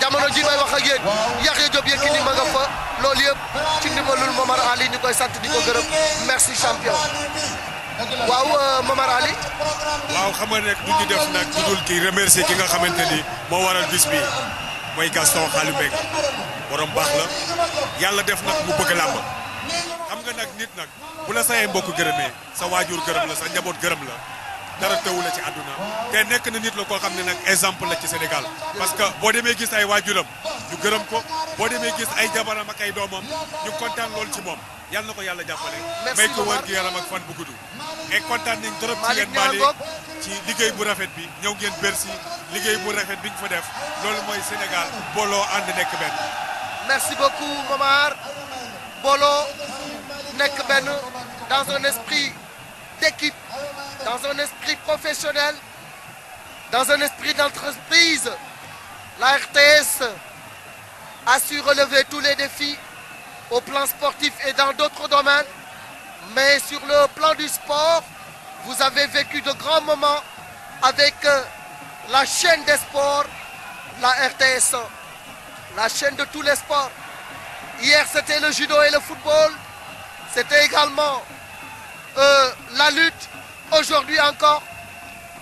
jamono ji may wax ak yéen Yaxya Diop Yékini ma nga fa loolu yëpp ci ndimbalul Momar Ali ñu koy sant di ko gërëm merci champion waaw Momar Ali. waaw xam nga rek du ñu def nag du dul kii remercier ki nga xamante ni moo waral bis bi mooy Gaston Xaalu Mbeng borom baax la yàlla def nag mu bëgg làmb xam nga nag nit nag bu la say mbokk gërëmee sa waajur gërëm la sa njaboot gërëm la dara teewu la ci àdduna te nekk na nit la koo xam ne nag exemple la ci Sénégal parce que boo demee gis ay waajuram ñu gërëm ko boo demee gis ay jabaram ak ay doomam ñu kontaan loolu ci moom yàlla na ko yàlla jàppale may ko wër gi yaram ak fan bu gudd et kontaan nañ trop ci yéen Malick ci liggéey bu rafet bi ñëw ngeen Bercy liggéey bu rafet bi ñu fa def loolu mooy Sénégal booloo ànd nekk benn merci beaucoup Momar booloo nekk benn dans un esprit d'équipe dans un esprit professionnel dans un esprit d'entreprise la RTS a su relever tous les défis au plan sportif et dans d'autres domaines mais sur le plan du sport vous avez vécu de grands moments avec la chaîne des sports la RTS la chaîne de tous les sports hier c'était le judo et le football c'était également la lutte aujourd'hui encore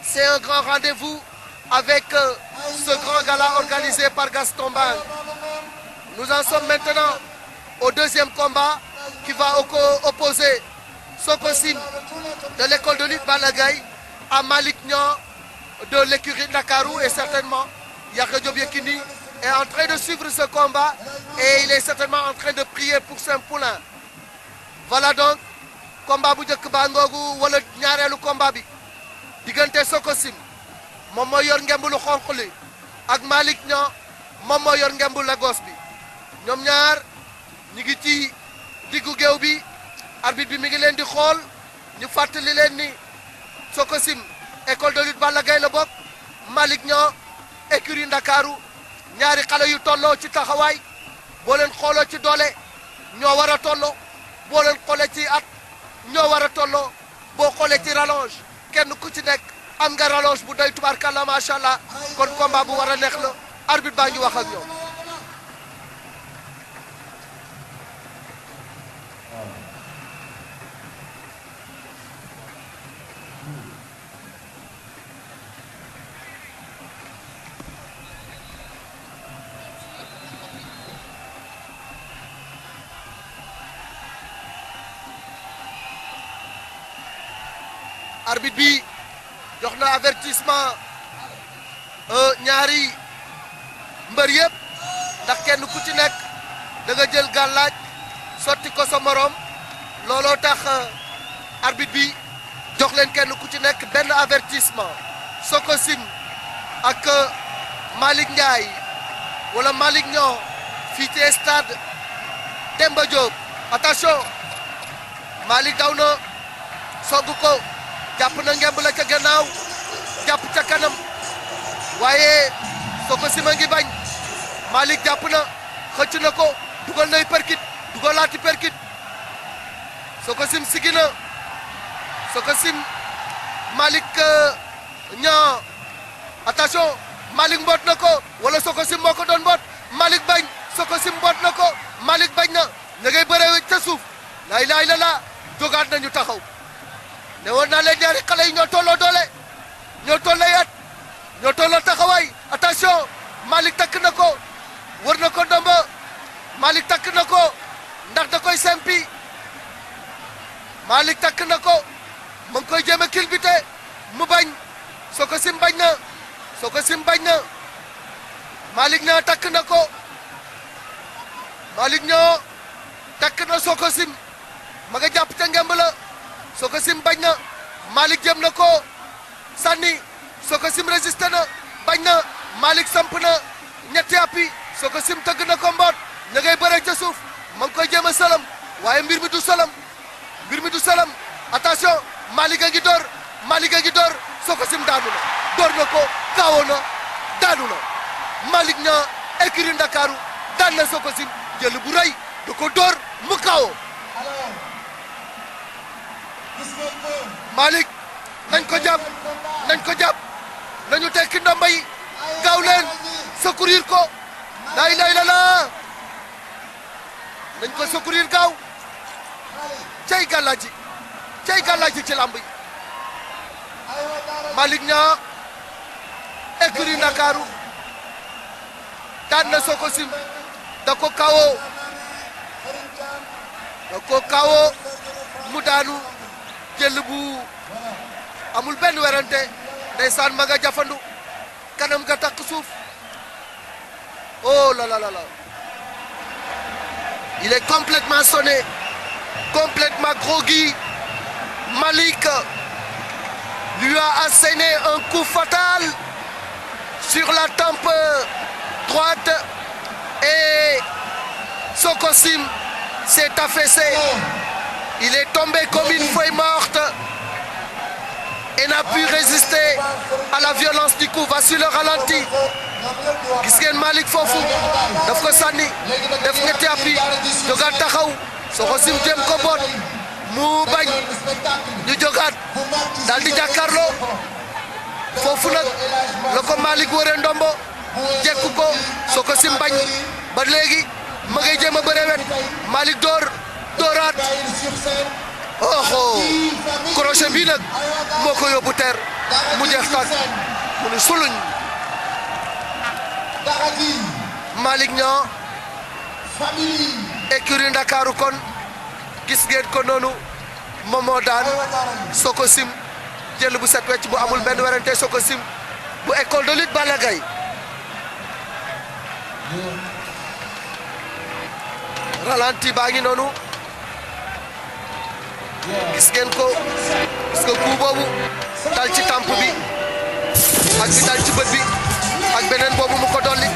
c'est un grand rendez-vous avec ce grand gala organisé par Gaston Mbengue nous en sommes maintenant au deuxième combat qui va opposer Sococim de l'école de lutte Balla Gaye à Malick Niang de l'écurie de Dakarou et certainement Yaxya Diop Yékini est en train de suivre ce combat et il est certainement en train de prier pour Saint Poulain voilà donc combat bu njëkk baa ngoogu wala ñaareelu combat bi diggante Sococim moom moo yor ngemb lu xonq li ak Malick Niang moom moo yor ngemb Lagos bi ñoom ñaar ñu ngi ci diggu géew bi arbitre bi mi ngi leen di xool ñu fàttali leen ni Sococim école de lutte Balla Gaye la bokk Malick Niang écurie Ndakaaru ñaari xale yu tolloo ci taxawaay boo leen xooloo ci doole ñoo war a tolloo boo leen xoolee ci at ñoo war a tolloo boo xoolee ci rallonge kenn ku ci nekk am nga rallonge bu doy tubaarkàlla macha allah kon combat bu war a neex la arbitre baa ngi wax ak ñoom. arbitre bi jox na avertissement ñaari mbër yëpp ndax kenn ku ci nekk da nga jël gàllaaj sotti ko sa morom looloo tax arbitre bi jox leen kenn ku ci nekk benn avertissement Sococim ak Malick Ndiaye wala Malick Niang fii ci stade Demba Diop attention Malick daw na sogg ko jàpp na ngemb la ca gannaaw jàpp ca kanam waaye Sococim a ngi bañ Malick jàpp na xëcc na ko dugal nay perkit dugalaati perkit Sococim sigi na Sococim Malick Niang attention Malick mboot na ko wala Sococim moo ko doon mboot Malick bañ Sococim mboot na ko Malick bañ na ña ngay bëre ca suuf laa ilaaha illallaah jógaat nañu taxaw ne woon naa leen ñaari xale yi ñoo tolloo doole ñoo tolloo yat ñoo tolloo taxawaay attention Malick takk na ko wër na ko ndomba Malick takk na ko ndax da koy sempi Malick takk na ko mu ngi koy jéem a kilbite mu bañ Sococim bañ na Sococim bañ na Malick Niang takk na ko Malick Niang takk na Sococim ma nga jàpp ca ngemb la Sococim bañ na Malick jëm na ko sànni Sococim résisté na bañ na Malick samp na ñetti appi Sococim tëgg na ko mboot ña ngay bëre ca suuf ma ngi koy jéem a salam waaye mbir mi du salam attention Malick a ngi door Malick a ngi door Sococim daanu na door na ko kaawoo na daanu na Malick Niang écurie Ndakaaru daan na Sococim jël bu rëy da ko door mu kaawoo Malick nañ ko jàpp nañu tekki ndomba yi gaaw leen secourir ko lay la dañ ko secourir gaaw cey gàllaaji ci lamb yi Malick Niang écurie Ndakaaru daan na Sococim da ko kawoo mu daanu jël bu amul benn werante ndeysaan ma nga jafandu kanam nga takk suuf oh là là là là il est complètement sonné, complètement groggy. Malick lui a asséné un coup fatal sur la tempe droite et Sococim s'est affaissé. Il est tombé comme une feuille morte et n'a pu résister à la violence du coup. Voici le ralenti. Gis ngeen Malick foofu daf ko sànni def ñetti appi jógaat taxaw Sococim jéem ko boot mu bañ ñu jógaat daal di jàkkaarloo foofu nag la ko Malick wëree ndombo jekku ko Sococim bañ ba léegi ma ngay jéem a bëre wet Malick dooraat oho crochet bi nag moo ko yóbbu teer mu jeex tàkk mu ni suluñ Malick Niang écurie Ndakaaru kon gis ngeen ko noonu moom moo daan Sococim jël bu set wecc bu amul benn werante Sococim bu école de lutte Balla Gaye ralenti baa ngi noonu gis ngeen ko gis nga coup boobu dal ci temp bi ak bi dal ci bët bi ak beneen boobu mu ko dolli